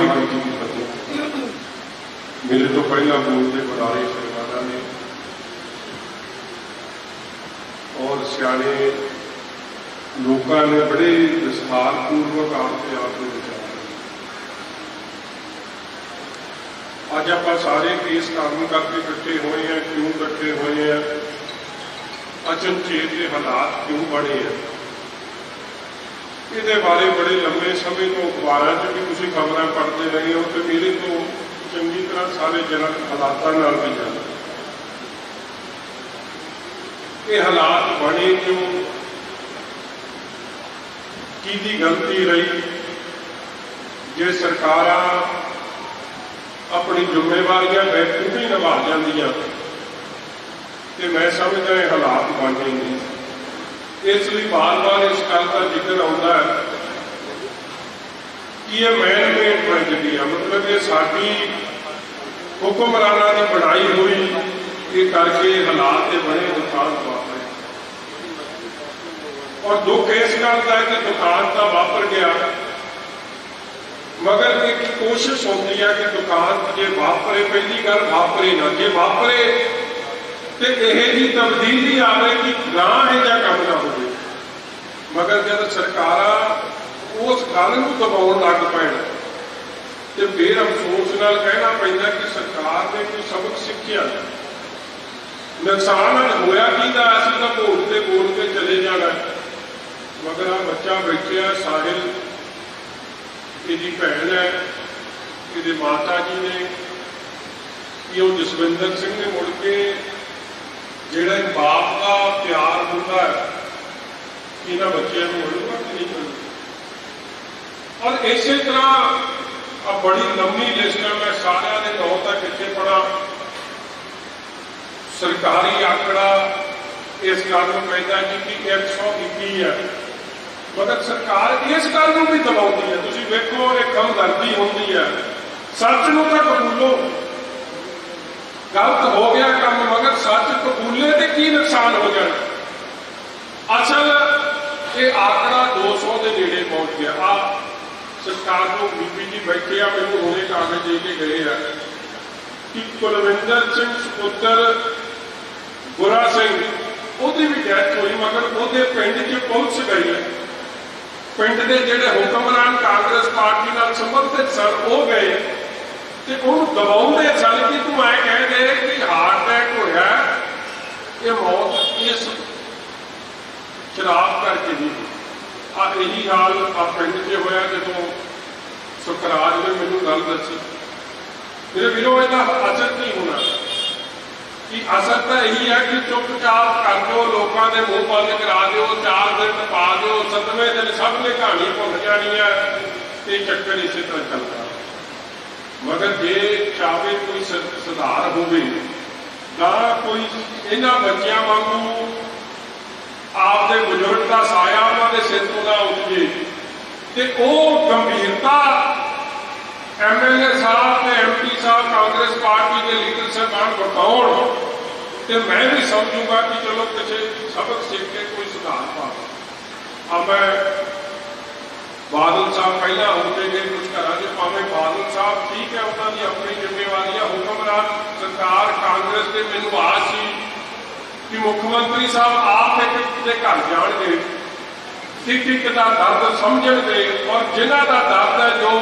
वाहिगुरू जी की फतेह। मेरे तो पहला बोलते बुलारे सरकारा ने और सियाने लोगों ने बड़े विस्तार पूर्वक आपके आप के विचार। अज आप सारे केस कानून करके इकट्ठे हुए हैं। क्यों इकट्ठे हुए हैं? अचनचेत के हालात क्यों बने हैं? ये बारे बड़े लंबे समय तो अखबारों च भी तुम खबर पढ़ते रहे हो, तो मेरे तो चंगी तरह सारे जनक हालातों नाल भी जान। ये हालात बने क्यों? की गलती रही? जे सरकार अपनी जिम्मेवारियां बखूबी निभा जांदियां तो मैं समझदा ये हालात बनने नहीं। इसलिए बार बार इस गल का जिक्र आता है कि यह मैन मेड ट्रेजेडी है, मतलब ये साडी हुक्मराना की बनाई हुई ये करके हालात बने दुकान वापरे। और दुख इस गल का है कि दुकान का वापर गया, मगर एक कोशिश होती है कि दुकान जे वापरे, पहली गल वापरे ना, जे वापरे तो यह जी तब्दीली आवे कि ना यह काम ना हो। मगर जब सरकार उस गल को दबाउण लग पैण तो फिर अफसोस नाल कहना पैंदा कि सरकार ने कोई सबक सीखिया। नुकसान होया कि असीं तां बोलते बोलते चले जाना। मगर आ बच्चा बैठे साहिल, ये भैन है, ये माता जी ने, ये जसविंदर सिंह ने मुड़ के जिहड़ा बाप का प्यार होता है इन्होंने बच्चों को मिलूगा कि नहीं मिलूगा। और इसी तरह बड़ी लंबी लिस्ट है, मैं सारे के नौ तक इतने पढ़ा। सरकारी आंकड़ा इस गल को कहता जी कि 121 है, मगर सरकार इस गल को भी दबाती है। तुम देखो एक हमदर्दी होती है, सच को तो कबूलो, गलत हो गया काम मगर सच कबूले तो की नुकसान हो जाए। असल ये आंकड़ा 200 के नेड़े पहुंच गया। आ सरकार को बीबी जी बैठे आ, मैंने हुणे कागज दे के गए हैं कि कुलविंदर सिंह सपुत्र गुरा सिंह उसकी भी डेथ हुई, मगर वो पिंड च पुलिस गई है। पिंड के जोड़े हुक्मरान कांग्रेस पार्टी नाल संबंधित सन वो गए तो उन्होंने दबाउंदे सन कि तू ऐ कह दे कि हार्ट अटैक होया, ये मौत इस शराब करके नहीं। यही हाल आ पिंड च होया जो सुखराज ने मैनू गल दसी। मेरे वीरों इसका असर नहीं होना कि असर तो यही है कि चुपचाप कर दो, लोगों के मुँह बंद करा दो, 4 दिन पा दो, 7वें दिन सब ने कहानी भुल जानी है, ये चक्कर इसी तरह चलता। मगर जे चाहे कोई सुधार हो कोई इन्होंने बच्चों वांगू आपके बुजुर्ग का साया उन्होंने सिर तो ना उठे तो गंभीरता MLA साहब ते MP साहब कांग्रेस पार्टी के लीडर साहबान बताओ तो मैं भी समझूंगा कि चलो किसी सबक सीख के कोई सुधार पा। अब मैं बादल साहब पहला होते गए कुछ घर से, भावें बादल साहब ठीक है उन्होंने अपनी जिम्मेवारियां हुक्मरान सरकार कांग्रेस के मैनू आस सी कि मुख्यमंत्री साहब आप एक घर जाएंगे, एक का दर्द समझणगे और जिन्हों का दर्द है जो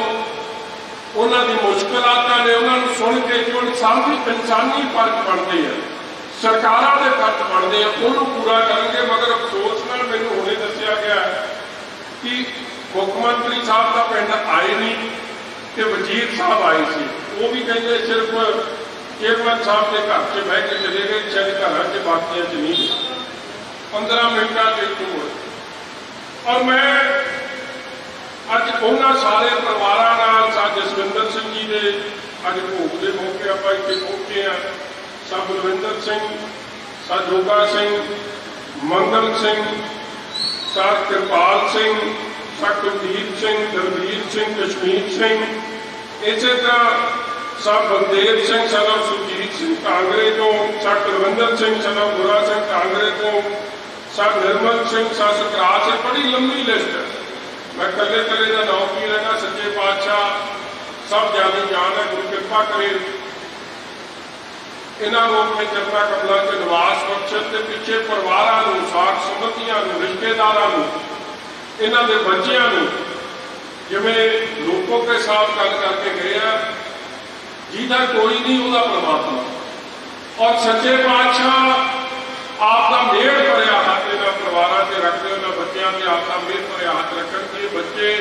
उन्होंने मुश्किलात ने उन्होंने सुन के जो इंसानी फर्क बनते हैं, सरकारों के फर्क बनते हैं, उन्होंने पूरा करेंगे। मगर अफसोस नाल मैनूं हुणे दस्सिया गया कि मुख्यमंत्री साहब का पिंड आए नहीं तो वजीर साहब आए थे, वो भी कहते सिर्फ चेयरमैन साहब के घर से बह के चले गए, शायद घर से बाकियों च नहीं 15 मिनटा से। और मैं अज उन्होंने सारे परिवारों नाल सा जसविंदर सिंह जी के अज भोग के मौके आप इतने पहुंचे हैं। सा बलविंदर सिंह, सा जोगा सिंह, मंगल सिंह, सा कृपाल सिंह, सा कुलदीप सिंह, दलबीर सिंह, कश्मीर सिंह, इस तरह सा बलदेव सिंह सनव सुरजीत सिंह कांगरे तो, सा कुलविंदर सिंह सनव गुरा सिंह कांगरे तो, सा निर्मल सिंह, सा सतराज सिंह। बड़ी लंबी लिस्ट है, मैं कले कले का नाम की लेना। सच्चे पातशाह सब जानी जान है। गुरु कृपा करे इन्होंने अपने चरना कमलों से निवास बख्शत के पिछे परिवारों, साख संबंधियों, रिश्तेदारों, इन्हों के बच्चों जिमें लोगों के साथ गल करके गए जिदा कोई नहीं वह परमात्मा, और सच्चे पातशाह आपका मेहर भरिया हाथ इन्होंने परिवारों से रखते, उन्होंने बच्चों से आपका मेहर भरिया हाथ रखन के बच्चे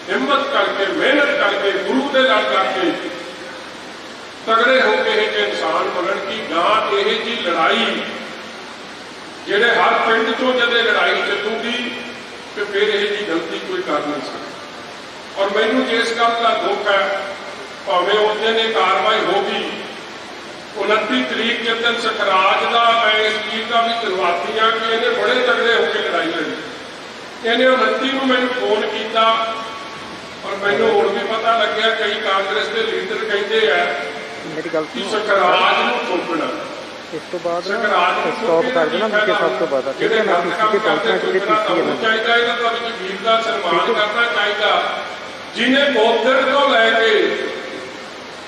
हिम्मत करके मेहनत करके गुरु के लड़ करके तगड़े होकर यह इंसान बनन की गांव यह जी लड़ाई जेडे हर पिंड चो जब लड़ाई जितूगी तो फिर यह जी गलती कोई कर नहीं सकती। और मैनू जिस गल का दुख है भावें उस दिन ये कार्रवाई होगी 29 तरीक जिस दिन सखराज का मैं इस चीज का भी शुरुआती हाँ कि इन्हें बड़े तगड़े होकर लड़ाई लड़ी। इन्हें 29 को मैंने फोन किया और मैनू होर भी पता लग्या कई कांग्रेस के लीडर कहते हैं मेरी गलती सखराज नूं ठोकना, इस तो बाद स्टॉप कर देना मुझे सब तो बाद ठीक है। मैं किसी के पहुंचना चाहिए चाहिए वीर का सम्मान करना चाहिए जिन्हें बोधर तो लैके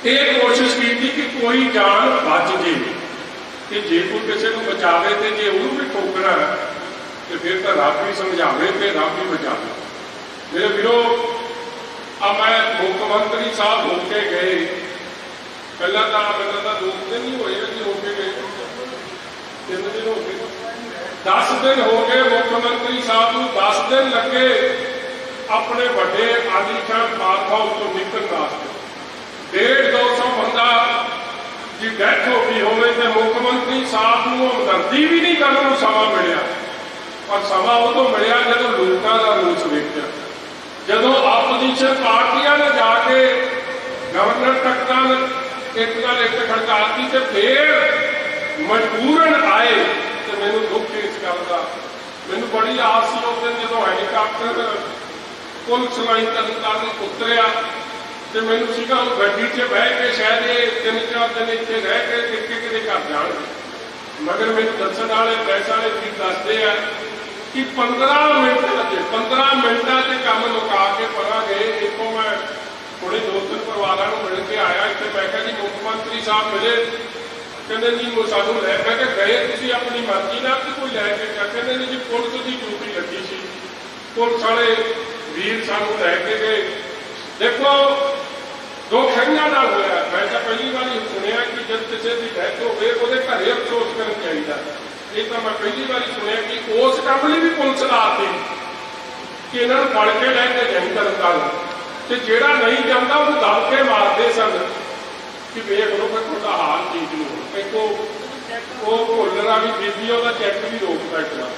एक कोशिश की कि कोई जान बच जाए कि जे कोई किसी को बचावे तो जे उन्होंने भी ठोकना है तो फिर तो रब भी समझावे तो रब भी बचावे। मेरे वीरो अब मैं मुख्यमंत्री साहब होके गए पहला तो मैंने 2 दिन ही होए कि होके गए 3 दिन हो गए 10 दिन हो गए मुख्यमंत्री साहब को 10 दिन लगे अपने बड़े आलीशान फार्म हाउस तो निकलने वास्ते 150-200 बंदा की डेथ हो गई होवे तो मुख्यमंत्री साहब को हमदर्दी भी नहीं करने समा मिलिया। और समा उदों मिलिया जो लोगों का रोस वेख्या, जो आपोजिशन पार्टियां ने जाके गवर्नर तक एक नाल एक खड़काती तो फिर मजबूरन आए तो मैनू दुख इस गल का मैनू बड़ी आस सी उस दिन जो हैलीकॉप्टर पुलिस लाइन तरनताਰਨ उतरिया तो मैनू सीगा गड्डी च बह के शायद ये 3-4 दिन इतने रह के किसी घर जान, मगर मैनू दसन वाले प्रेस वाले भी दसते हैं कि 15 मिनट लगे 15 मिनटा से काम मुका के परा गए। देखो मैं थोड़े 2-3 परिवारों को मिल के आया इतने मैं क्या जी मुख्यमंत्री साहब मिले कहते जी वो सानू लै मैं गए तुम अपनी मर्जी ना कि कोई लैके क्या कहते नहीं जी पुलिस की ड्यूटी लगी सी पुलिस वाले वीर सानू लैके गए। देखो दुख इन्हों ना होया मैं तो पहली बार सुनिया कि जब किसी की डेथ हो गई वो घरे अफसोस करना चाहिए। ये तो मैं पहली बार सुनिया कि उस काम लिए भी पुलिस लाती कि इन्हों फड़ के लैके जाई तरनताਰਨ तो जेड़ा नहीं जाता वो दब के मारते सन कि वेख लो फिर थोड़ा हाल ठीक नहीं देखो वो भुलरा भी बीबी का चैक भी रोक बैठना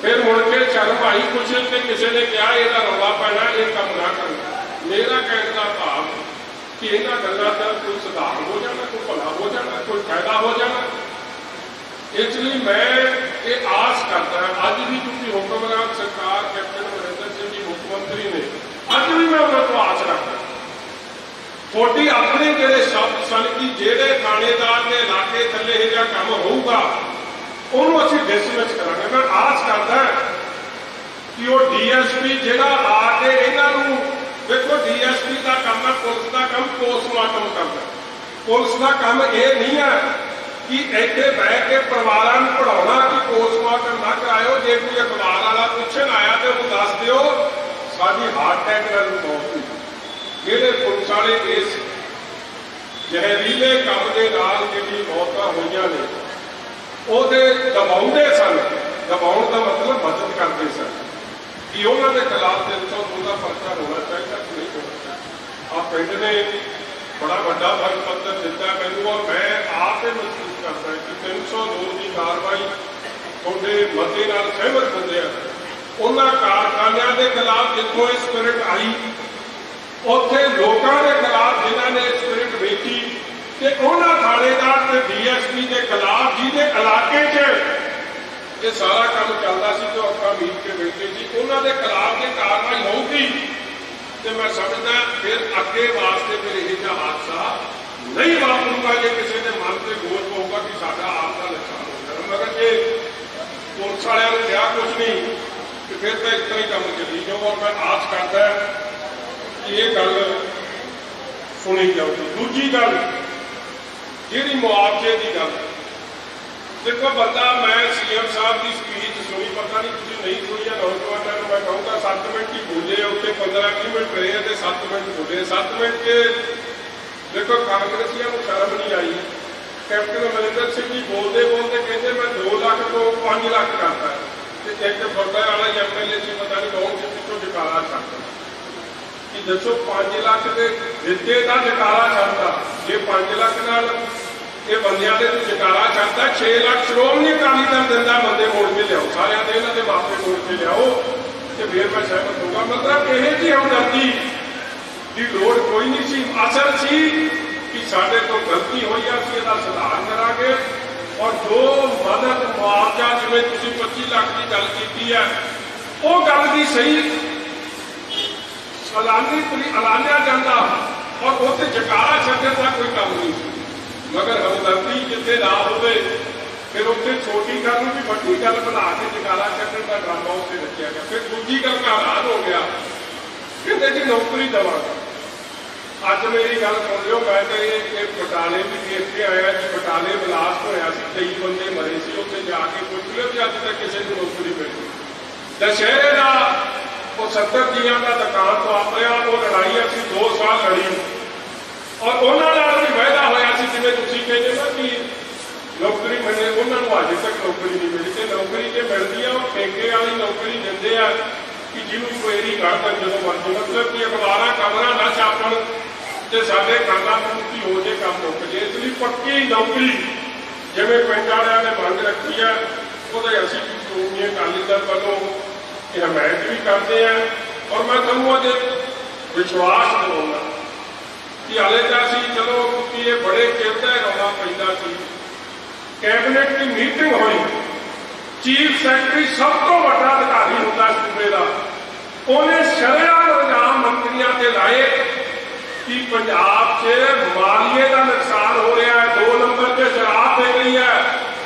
फिर मुड़ के शर्म आई कुछ तो किसी ने कहा यह रौला पैना ये काम ना करना। मेरा कहने का भाव कि इन्होंने गलों का कोई सुधार हो जाना, कोई भला हो जाना, कोई फायदा हो जाना। इसलिए मैं ये आस करता अज भी क्योंकि हुक्मरान सरकार कैप्टन अमरिंदर सिंह जी मुख्यमंत्री ने अज भी मैं उन्होंने आस रखता थोड़ी अपने जोड़े शब्द सन कि जेड़े थानेदार के इलाके थले यह काम होगा उन्होंने असीं डिसमिस करांगे। मैं आस करता कि वो DSP जिहड़ा आके इन्हों देखो DSP का काम है, पुलिस का काम पोस्टमार्टम करना। पुलिस का काम यह नहीं है कि इतने बह के परिवारों को पढ़ाना कि पोस्टमार्टम ना कराओ, जे कोई अखबार वाला पूछन आया तो वो दस दो साडी हार्ट अटैक नाल मौत हुई। जेडे पुलिस वाले इस जहरीले काम के नाल जिहड़ी मौतां होईयां ने ਉਹਦੇ ਦਬਾਉਂਦੇ ਸਨ, ਦਬਾਉਣ ਦਾ मतलब मदद करते सन कि उन्होंने खिलाफ 302 का पर्चा होना चाहिए कि नहीं होना चाहिए। आप पिंड ने बड़ा बड़ा फर्ज पत्र दिता मैनू और मैं आप ही महसूस करता कि 302 की कार्रवाई थोड़े मते नाल सहमत होंगे हैं। उन्होंने कारखानियां के खिलाफ जितों ये स्पिरिट आई उत्थे लोगों के खिलाफ जिन्होंने स्पिरिट वेची कि उन्होंने थानेदार से DSP के खिलाफ जिहदे इलाके ये सारा काम चलता सी तो अखा मीट के बैठे सी उन्होंने खिलाफ जो कार्रवाई होगी तो मैं समझदा फिर अगे वास्ते फिर यह हादसा नहीं वापरूगा जो किसी के मन से बोझ पऊगा कि साडा आपका नुकसान हो जाए। मगर जे पुलिस वाले ने कहा कुछ नहीं तो फिर तो इस तरह ही काम चली जाओ। और मैं आस करता कि ये गल सुनी जाऊगी। दूजी गल जी मुआवजे की गल, देखो बंदा मैं CM साहब की स्पीच सुनी, पता नहीं तुम नहीं सुनी है, नौजवानों को मैं कहूँगा 7 मिनट ही बोले, उत्ते 15-20 मिनट रहे तो 7 मिनट बोले। 7 मिनट के देखो कांग्रेसियों को शर्म नहीं आई। कैप्टन अमरिंदर सिंह जी बोलते बोलते कहते मैं 2 लाख तो 5 लाख करता है, तो एक बड़ा वाला MLA से पता नहीं कौन से पिछों जकारा छाता कि दसो 5 लाख के दिते का जकारा छाता, जे 5 लाख नाल ये बंदियां दे जकारा छाता 6 लाख श्रोमणी अकाली दल दिंदा, बंदे मोड़ के लियाओ, सारे दे इन्हां दे मापे मोड़ के लियाओ, तो फिर मैं सहमत होगा। मतलब यह जी हमदर्दी की लोड़ कोई नहीं सी। असल सी कि साढ़े तो गलती हुई है, असं इसका सुधार करांगे और जो मदद मुआवजा जिवें तुसीं 25 लाख की गल की है वो गल की सही ऐलानिया जाता और उत्ते जकारा छड्डण का कोई काम नहीं सी। मगर हमदर्दी जिथे ना हो फिर उत्थे छोटी गल भी वड्डी गल बना के जकारा छड्डण का ड्रामा उत्थे रखिया गया। फिर दूजी गल का ऐलान हो गया कहते जी नौकरी देवांगे। अज मेरी गल सुन लो, मैं तो ये बटाले भी देख के आया जी, बटाले ब्लास्ट होया सी, 23 बंदे मरे सी, उत्थे जाके पुछ लो कि अज तक किसी को नौकरी मिली। दशहरे का वो 70 दियां का दुकान तो अपने वो लड़ाई असीं 2 साल लड़ी और उन्होंने भी वायदा होया सी जिवें तुसीं कहते हो कि नौकरी मिले, उन्होंने अजे तक नौकरी नहीं मिली। तो नौकरी जो मिलती है वो ठेके वाली नौकरी देंदे आ कि जिन्होंने क्वेरी कर दें जो मर्जी, मतलब कि अखबारां खबरां ना छापण ते साडे खाना पूर्ति हो जाए, काम मुक जाए। इसलिए पक्की नौकरी जिवें पिंड वालिआं ने मंग रखी है उहदे असीं श्रोमणी अकाली दल वल्लों हमायत भी करते हैं। और मैं तुहानूं अजे विश्वास दिलाउंदा कि हाले तो असीं चलो क्योंकि ये बड़े चिर दा रौला पैंदा सी, कैबिनेट की मीटिंग हुई, चीफ सैकटरी सब तो बड़ा अधिकारी होता सूबे का, उन्हें शरेआम इल्जाम मंत्रियों से लाए कि पंजाब से मालीए का नुकसान हो रहा है, 2 नंबर से शराब दे रही है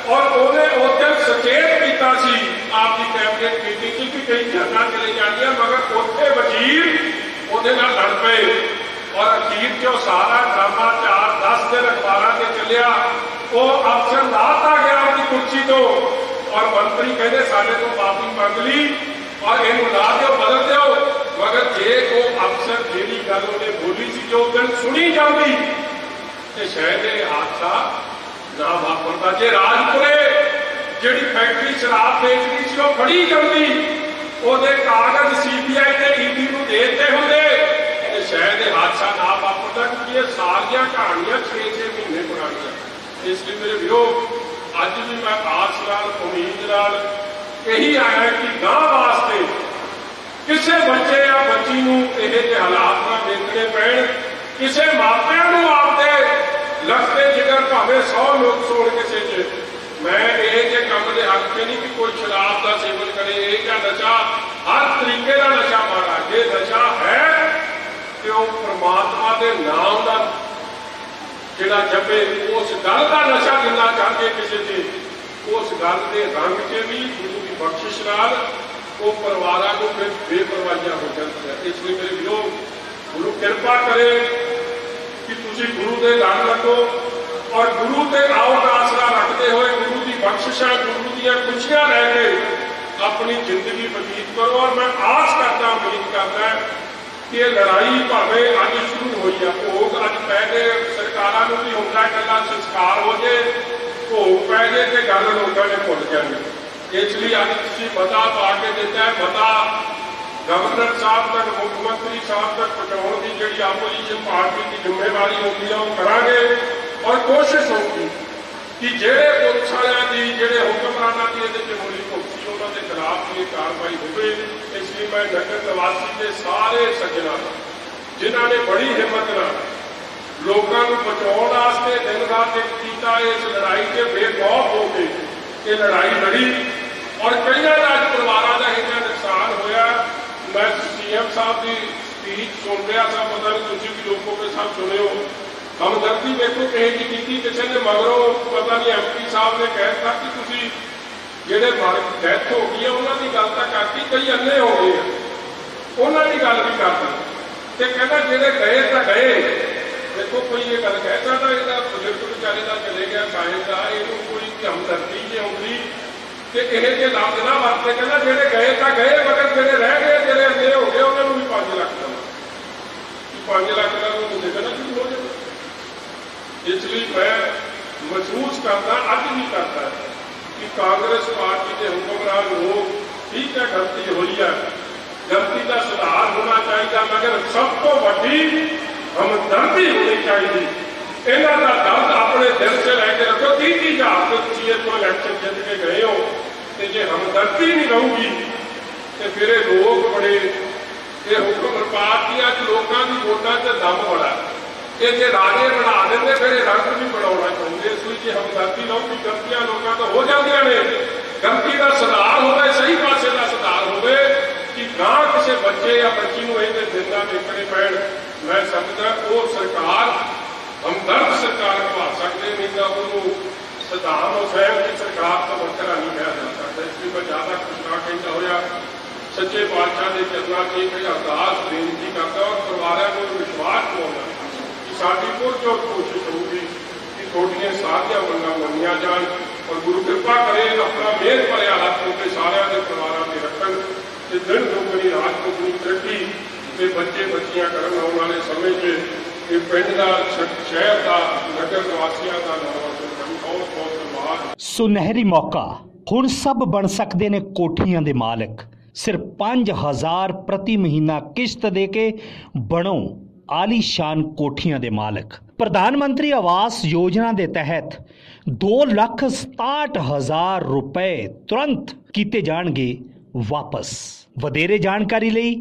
और उन्हें उसे सचेत किया आपकी कैबिनेट मीटिंग की कई जाना चली जाती है, मगर उत्थे वजीर उहदे नाल लड़ पे और अखीर चो सारा ड्रामा 4-10 दिन अखबारों से चलिया। वो अफसर लाता गया अपनी कुर्सी तो और मंत्री कहते साढ़े तो माफी मंग ली और इनू ला दो बदल दो, मगर जे वो अफसर जी गल उन्हें बोली सी जो दिन सुनी जाती तो शायद यह हादसा ना वापरता। जे राजपुरे जी फैक्ट्री शराब बेचनी सी वो फड़ी जाती, वो कागज CBI ने ED को देते होंगे तो शायद यह हादसा ना वापरता, क्योंकि ये सारिया कहानियां 6-6 महीने पुरानियां। इसलिए मेरे वीरो अज भी मैं आस नाल उम्मीद नाल यही आया कि गांह वास्ते किसी बच्चे या बच्ची को यह हालात ना देखने पैण, किसी मापिਆਂ ਨੂੰ आपदे लखते जिगर भावें 100 लोग सोड़ किसी च, मैं ये काम के हक से नहीं कि कोई शराब का सेवन करे, या नशा हर तरीके का नशा माड़ा, जे नशा है तो परमात्मा के नाम का जिहड़ा जपे, उस गल का नशा गिनना चाहते किसी से, उस गल के रंग से भी गुरु की बख्शिश नाल वो परिवारों को फिर बेपरवाहियां हो जाती है। इसलिए मेरे वीरों गुरु कृपा करे कि तुसी गुरु के लड़ लगो और गुरु के आओ का आसरा रखते हुए गुरु की बख्शिशा गुरु दी खुशियां लैके अपनी जिंदगी बतीत करो। और मैं आस करता उम्मीद करता कि ये लड़ाई भावें अज शुरू हुई है, भोग अज पै गए, सरकारों को भी होंदा गल्लां संस्कार हो जाए, भोग पै जाए तो गल लोगों ने भुल जाए। इसलिए अज तुसीं मता पा के दिता है, मता गवर्नर साहब तक मुख्यमंत्री साहब तक पहुँचाने की जी आपोजिशन पार्टी की जिम्मेवारी होगी है वो करांगे और कोशिश होगी कि जेड़े पुलिस वालों की जेड़े हुक्मराना की ये होली भुगती उन्होंने खिलाफ ये कार्रवाई हो। इसलिए मैं नगर निवासी के सारे सज्जना जिन्होंने बड़ी हिम्मत नाल लोगों को बचाने वास्ते दिन रात एक किया, इस लड़ाई से बेखौफ होकर ये लड़ाई लड़ी और कई राज परिवारों का इतना नुकसान होया। मैं CM साहब की स्पीच सुन रहा था, पता नहीं तुम भी लोगों के साथ सुने हो, हमदर्दी देखो कहीं की किसी ने मगरों पता नहीं MP साहब ने कहता कि तुम जेडे डेथ हो गई है उन्होंने गल तो करती, कई अन्ने हो गए हैं उन्होंने गल भी करता तो कहना जेडे गए तो गए देखो कोई ये गल कह सकता ਇਹਦਾ ਬਜ਼ੁਰਗ ਵਿਚਾਰੇ ਦਾ ਚਲੇ ਗਿਆ ਸਾਇੰਸ ਦਾ ਇਹਨੂੰ ਕੋਈ ਹਮਦਰਦੀ ਨਹੀਂ ਆਉਂਦੀ ਕਿ ਇਹ ਜੇ ਲਫ਼ਜ਼ ਨਾ ਵਰਤੇ ਕਹਿੰਦਾ ਜਿਹੜੇ ਗਏ ਤਾਂ ਗਏ ਮਗਰ ਜਿਹੜੇ ਰਹਿ ਗਏ ਜਿਹੜੇ ਅੰਨੇ ਹੋ ਗਏ ਉਹਨਾਂ ਨੂੰ ਵੀ 5 ਲੱਖ ਦੇਣਾ 5 ਲੱਖ ਦਾ ਉਹਨੂੰ ਦੇ ਦੇਣਾ ਸ਼ੁਰੂ ਹੋ ਜਾਵੇ। ਇਸ ਲਈ ਮੈਂ ਮਹਿਸੂਸ ਕਰਦਾ ਅੱਜ ਵੀ ਕਰਦਾ ਕਿ ਕਾਂਗਰਸ ਪਾਰਟੀ ਦੇ ਹੁਕਮਰਾਨ ਲੋਕ ठीक है गलती हुई है, गलती का सुधार होना चाहिए, मगर सब तो वड्डी हमदर्दी होनी चाहिए। इन्हों का दर्द अपने दिल से लैके रखो। 30,000 तुम को इलैक्शन जित के गए हो तो जे हमदर्दी नहीं रहूगी तो फिर लोग बड़े ये हुक्म पार्टियां लोगों की वोटों से दम बड़ा ये जे राजे बना देंगे फिर रंग भी बनाना चाहते। इसलिए जे हमदर्दी रहूगी गलतियां लोगों तो हो जाती ने, गलती का सुधार हो सही पासे का सुधार हो कि गांव किसी बच्चे या बच्ची को ये जिंदा देखने पैण। मैं समझदा वो सरकार हमदर्द सरकार निभा सकते, नहीं तो उन्होंने सदाम हुसैन की सरकार तो वक्रा नहीं कहा जा सकता। इसलिए मैं ज्यादा कुछ ना कहता होया सच्चे पातशाह के चरणों से एक अरदास बेनती करता और परिवारों को विश्वास दिलाना कि साडी पुरजोर कोशिश होगी कि थोड़ियां सारियां मंगां मनिया जान और गुरु कृपा करे अपना मेहर भरिया हथ उनके सारे के परिवारों से रखन ते दिन दुगनी रात दुगनी तरक्की ते बच्चे बच्चियां करन आने वाले समय से ये पिंड का शहर का नगर निवासियों का बहुत बहुत धन्यवाद। सुनहरी मौका हुण सब बन सकते ने कोठियां दे मालिक। सिर्फ 5,000 प्रति महीना किश्त दे के बनो आलीशान कोठियां दे मालिक। प्रधानमंत्री आवास योजना के तहत 2,67,000 रुपए तुरंत किए जाणगे वापस। वधेरे जानकारी लई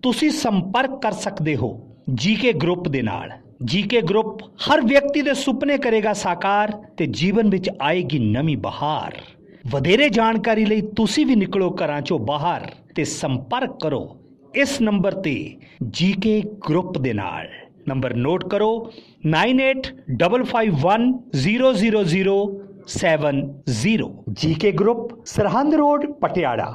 तुसी संपर्क कर सकते हो जीके ग्रुप दे नाल। जीके ग्रुप हर व्यक्ति दे सुपने करेगा साकार ते जीवन विच आएगी नवी बहार। वधेरे जानकारी लई तुसी भी निकलो घरां चों बाहर ते संपर्क करो इस नंबर ते जीके ग्रुप दे नाल। नंबर नोट करो 9855100070। GK group Sirhind road Patiala.